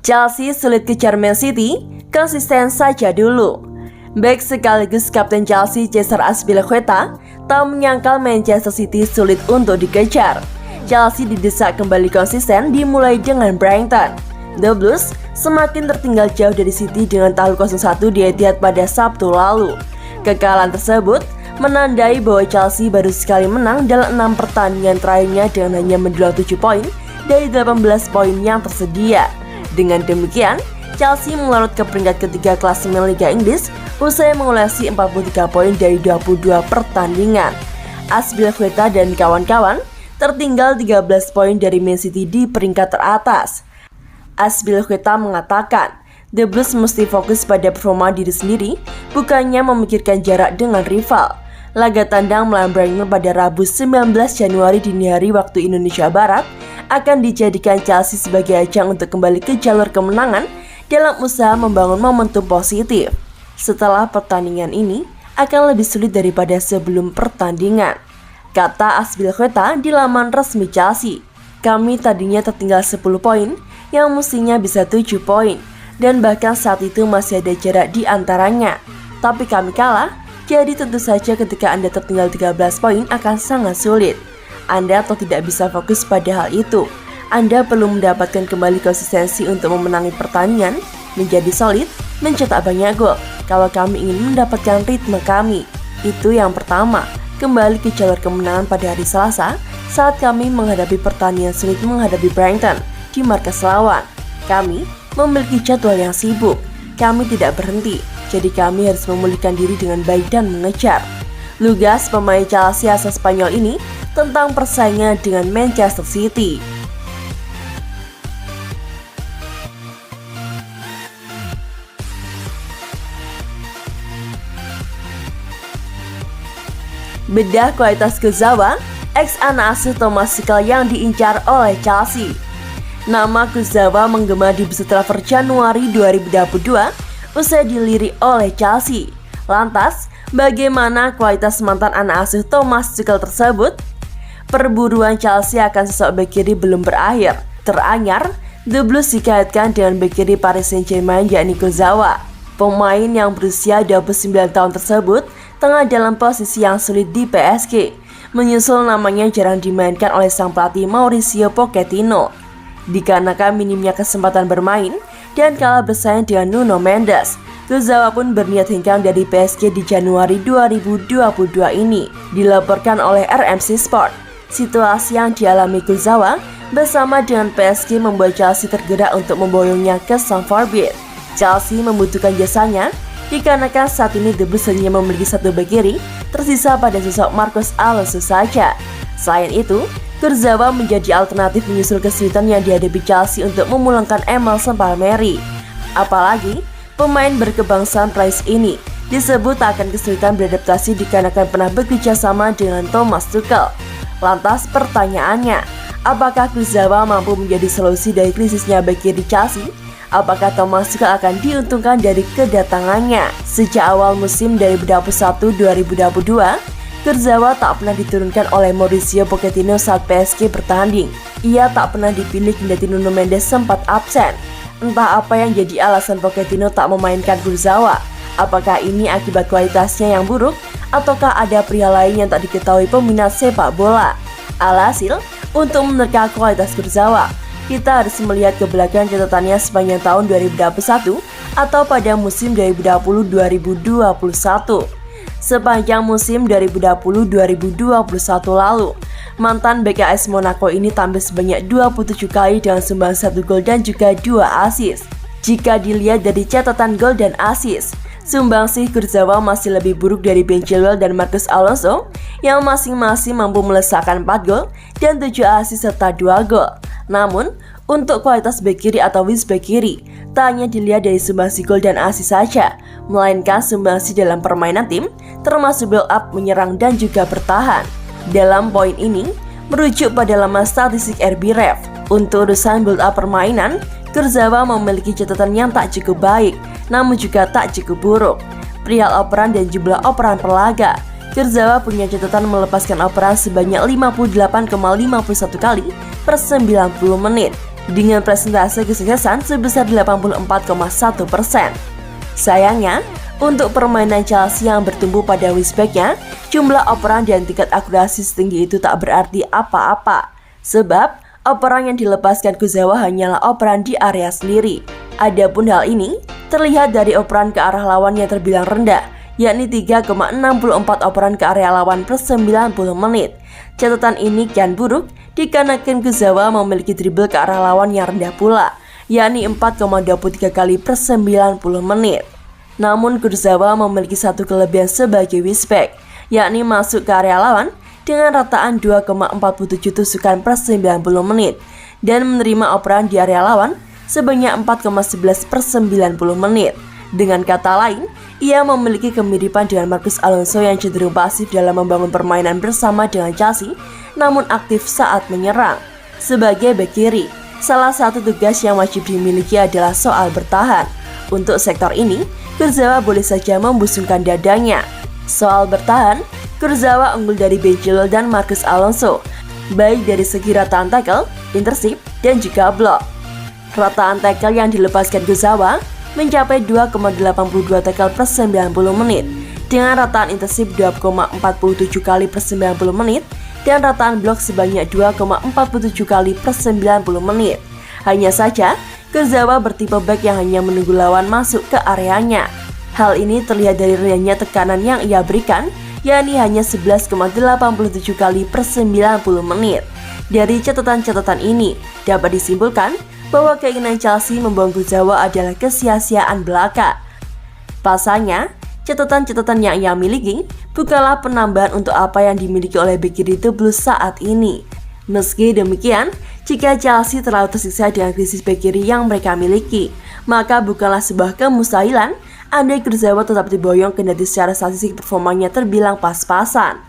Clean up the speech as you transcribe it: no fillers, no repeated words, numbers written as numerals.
Chelsea sulit kejar Man City, konsisten saja dulu. Bek sekaligus kapten Chelsea Cesar Azpilicueta tak menyangkal Manchester City sulit untuk dikejar. Chelsea didesak kembali konsisten dimulai dengan Brighton. The Blues semakin tertinggal jauh dari City dengan takluk 0-1 di Etihad pada Sabtu lalu. Kekalahan tersebut menandai bahwa Chelsea baru sekali menang dalam 6 pertandingan terakhirnya dengan hanya mendulang 7 poin dari 18 poin yang tersedia. Dengan demikian, Chelsea melorot ke peringkat ketiga klasemen Liga Inggris usai mengulasi 43 poin dari 22 pertandingan. Azpilicueta dan kawan-kawan tertinggal 13 poin dari Man City di peringkat teratas. Azpilicueta mengatakan, The Blues mesti fokus pada performa diri sendiri, bukannya memikirkan jarak dengan rival. Laga tandang melawan Brighton pada Rabu 19 Januari dini hari waktu Indonesia Barat akan dijadikan Chelsea sebagai ajang untuk kembali ke jalur kemenangan dalam usaha membangun momentum positif. Setelah pertandingan ini akan lebih sulit daripada sebelum pertandingan, kata Azpilicueta di laman resmi Chelsea. Kami tadinya tertinggal 10 poin yang mestinya bisa 7 poin dan bahkan saat itu masih ada jarak di antaranya. Tapi kami kalah, jadi tentu saja ketika Anda tertinggal 13 poin akan sangat sulit. Anda atau tidak bisa fokus pada hal itu. Anda perlu mendapatkan kembali konsistensi untuk memenangi pertandingan, menjadi solid, mencetak banyak gol. Kalau kami ingin mendapatkan ritme kami, itu yang pertama. Kembali ke jalur kemenangan pada hari Selasa saat kami menghadapi pertandingan sulit menghadapi Brighton di markas lawan. Kami memiliki jadwal yang sibuk. Kami tidak berhenti, jadi kami harus memulihkan diri dengan baik dan mengejar. Lugas pemain Chelsea asal Spanyol ini tentang persaingan dengan Manchester City. Bedah kualitas Kurzawa, ex anak asuh Thomas Tuchel yang diincar oleh Chelsea. Nama Kurzawa menggema di bursa transfer Januari 2022 usai dilirik oleh Chelsea. Lantas, bagaimana kualitas mantan anak asuh Thomas Tuchel tersebut? Perburuan Chelsea akan sosok bek kiri belum berakhir. Teranyar, The Blues dikaitkan dengan bek kiri Paris Saint-Germain yakni Kurzawa. Pemain yang berusia 29 tahun tersebut tengah dalam posisi yang sulit di PSG, menyusul namanya jarang dimainkan oleh sang pelatih Mauricio Pochettino dikarenakan minimnya kesempatan bermain dan kalah bersaing dengan Nuno Mendes. Kurzawa pun berniat hengkang dari PSG di Januari 2022 ini, dilaporkan oleh RMC Sport. Situasi yang dialami Kurzawa bersama dengan PSG membuat Chelsea tergerak untuk memboyongnya ke Stamford Bridge. Chelsea membutuhkan jasanya dikarenakan saat ini The Blues hanya memiliki satu bek kiri, tersisa pada sosok Marcos Alonso saja. Selain itu, Kurzawa menjadi alternatif menyusul kesulitan yang dihadapi Chelsea untuk memulangkan Emerson Palmieri. Apalagi, pemain berkebangsaan Prancis ini disebut akan kesulitan beradaptasi dikarenakan pernah bekerja sama dengan Thomas Tuchel. Lantas pertanyaannya, apakah Kurzawa mampu menjadi solusi dari krisisnya bek kiri Chelsea? Apakah Thomas Tuchel akan diuntungkan dari kedatangannya? Sejak awal musim 2021-2022, Kurzawa tak pernah diturunkan oleh Mauricio Pochettino saat PSG bertanding. Ia tak pernah dipilih kendati Nuno Mendes sempat absen. Entah apa yang jadi alasan Pochettino tak memainkan Kurzawa. Apakah ini akibat kualitasnya yang buruk, ataukah ada perihal lain yang tak diketahui peminat sepak bola? Alhasil, untuk menerka kualitas Kurzawa, kita harus melihat ke belakang catatannya sepanjang tahun 2021 atau pada musim 2020-2021. Sepanjang musim 2020-2021 lalu, mantan BKS Monaco ini tampil sebanyak 27 kali dengan sumbang 1 gol dan juga 2 assist. Jika dilihat dari catatan gol dan assist, sumbangsih Kurzawa masih lebih buruk dari Ben Chilwell dan Marcos Alonso yang masing-masing mampu melesakkan 4 gol dan 7 assist serta 2 gol. Namun, untuk kualitas bek kiri atau wings bek kiri, tak hanya dilihat dari sumbangsi gol dan assist saja, melainkan sumbangsi dalam permainan tim, termasuk build up, menyerang dan juga bertahan. Dalam poin ini, merujuk pada laman statistik RB Ref, untuk urusan build up permainan, Kurzawa memiliki catatan yang tak cukup baik, namun juga tak cukup buruk. Perihal operan dan jumlah operan per laga, Kurzawa punya catatan melepaskan operan sebanyak 58,51 kali per 90 menit. dengan presentase kesuksesan sebesar 84,1%. Sayangnya, untuk permainan Chelsea yang bertumbuh pada wingback-nya, jumlah operan dan tingkat akurasi setinggi itu tak berarti apa-apa. Sebab, operan yang dilepaskan Kurzawa hanyalah operan di area sendiri. Adapun hal ini terlihat dari operan ke arah lawan yang terbilang rendah, yakni 3,64 operan ke area lawan per 90 menit. Catatan ini kian buruk dikarenakan Kurzawa memiliki dribble ke arah lawan yang rendah pula, yakni 4,23 kali per 90 menit. Namun Kurzawa memiliki satu kelebihan sebagai wingback, yakni masuk ke area lawan dengan rataan 2,47 tusukan per 90 menit dan menerima operan di area lawan sebanyak 4,11 per 90 menit. Dengan kata lain, ia memiliki kemiripan dengan Marcos Alonso yang cenderung pasif dalam membangun permainan bersama dengan Chelsea, namun aktif saat menyerang. Sebagai bek kiri, salah satu tugas yang wajib dimiliki adalah soal bertahan. Untuk sektor ini, Kurzawa boleh saja membusungkan dadanya. Soal bertahan, Kurzawa unggul dari Ben Chilwell dan Marcos Alonso, baik dari segi rataan tackle, intercept, dan juga blok. Rataan tackle yang dilepaskan Kurzawa mencapai 2,82 tackle per 90 menit, dengan rataan intercept 2,47 kali per 90 menit, dan rataan blok sebanyak 2,47 kali per 90 menit. Hanya saja, Kurzawa bertipe back yang hanya menunggu lawan masuk ke areanya. Hal ini terlihat dari rendahnya tekanan yang ia berikan, yakni hanya 11,87 kali per 90 menit. Dari catatan-catatan ini, dapat disimpulkan bahwa keinginan Chelsea membuang Kurzawa adalah kesia-siaan belaka. Pasalnya, catatan-catatan yang ia miliki bukanlah penambahan untuk apa yang dimiliki oleh bek kiri The Blues saat ini. Meski demikian, jika Chelsea terlalu tersiksa dengan krisis bek kiri yang mereka miliki, maka bukanlah sebuah kemustahilan andai Kurzawa tetap diboyong kendati secara statistik performanya terbilang pas-pasan.